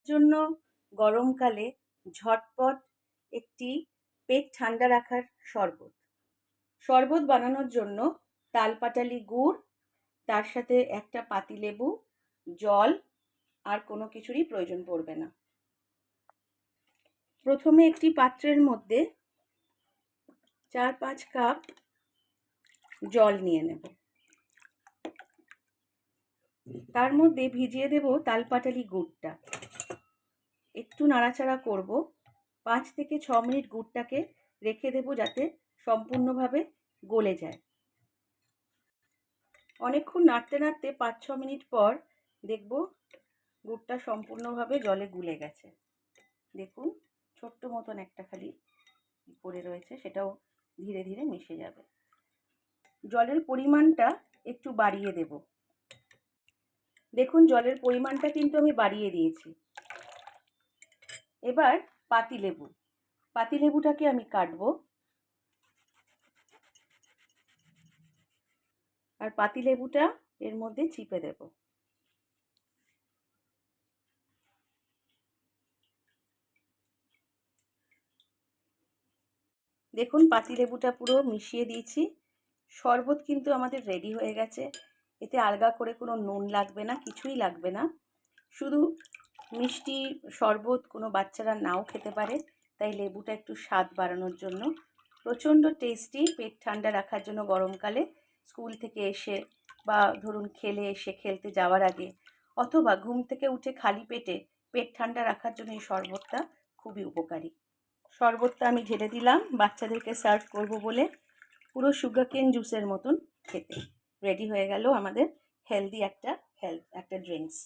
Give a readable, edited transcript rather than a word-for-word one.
জন্য গরমকালে ঝটপট একটি পেট ঠান্ডা রাখার শরবত। শরবত বানানোর জন্য তালপাটালি গুড়, তার সাথে একটা পাতিলেবু, জল, আর কোনো কিছুরই প্রয়োজন পড়বে না। প্রথমে একটি পাত্রের মধ্যে 4-5 কাপ জল নিয়ে নেব। তার মধ্যে ভিজিয়ে দেব তালপাটালি গুড়টা। একটু নাড়াচাড়া করব। 5 থেকে 6 মিনিট গুড়টাকে রেখে দেব যাতে সম্পূর্ণভাবে গলে যায়। অনেকক্ষণ নাড়তে নাড়তে 5-6 মিনিট পর দেখব গুড়টা সম্পূর্ণভাবে জলে গুলে গেছে। দেখুন ছোট্ট মতন একটা খালি পড়ে রয়েছে, সেটাও ধীরে ধীরে মিশে যাবে। জলের পরিমাণটা একটু বাড়িয়ে দেব। দেখুন জলের পরিমাণটা কিন্তু আমি বাড়িয়ে দিয়েছি। এবার পাতিলেবুটাকে আমি কাটবো, আর পাতিলেবুটা এর মধ্যে চিপে দেব। দেখুন পাতিলেবুটা পুরো মিশিয়ে দিয়েছি। শরবত কিন্তু আমাদের রেডি হয়ে গেছে। এতে আলগা করে কোনো নুন লাগবে না, কিছুই লাগবে না। শুধু মিষ্টি শরবত কোনো বাচ্চারা নাও খেতে পারে, তাই লেবুটা একটু স্বাদ বাড়ানোর জন্য। প্রচণ্ড টেস্টি, পেট ঠান্ডা রাখার জন্য গরমকালে স্কুল থেকে এসে বা ধরুন খেলতে যাওয়ার আগে, অথবা ঘুম থেকে উঠে খালি পেটে পেট ঠান্ডা রাখার জন্য এই শরবতটা খুবই উপকারী। শরবতটা আমি ঢেলে দিলাম বাচ্চাদেরকে সার্ভ করব বলে। পুরো সুগারকেন জুসের মতন খেতে রেডি হয়ে গেল আমাদের হেলদি একটা ড্রিঙ্কস।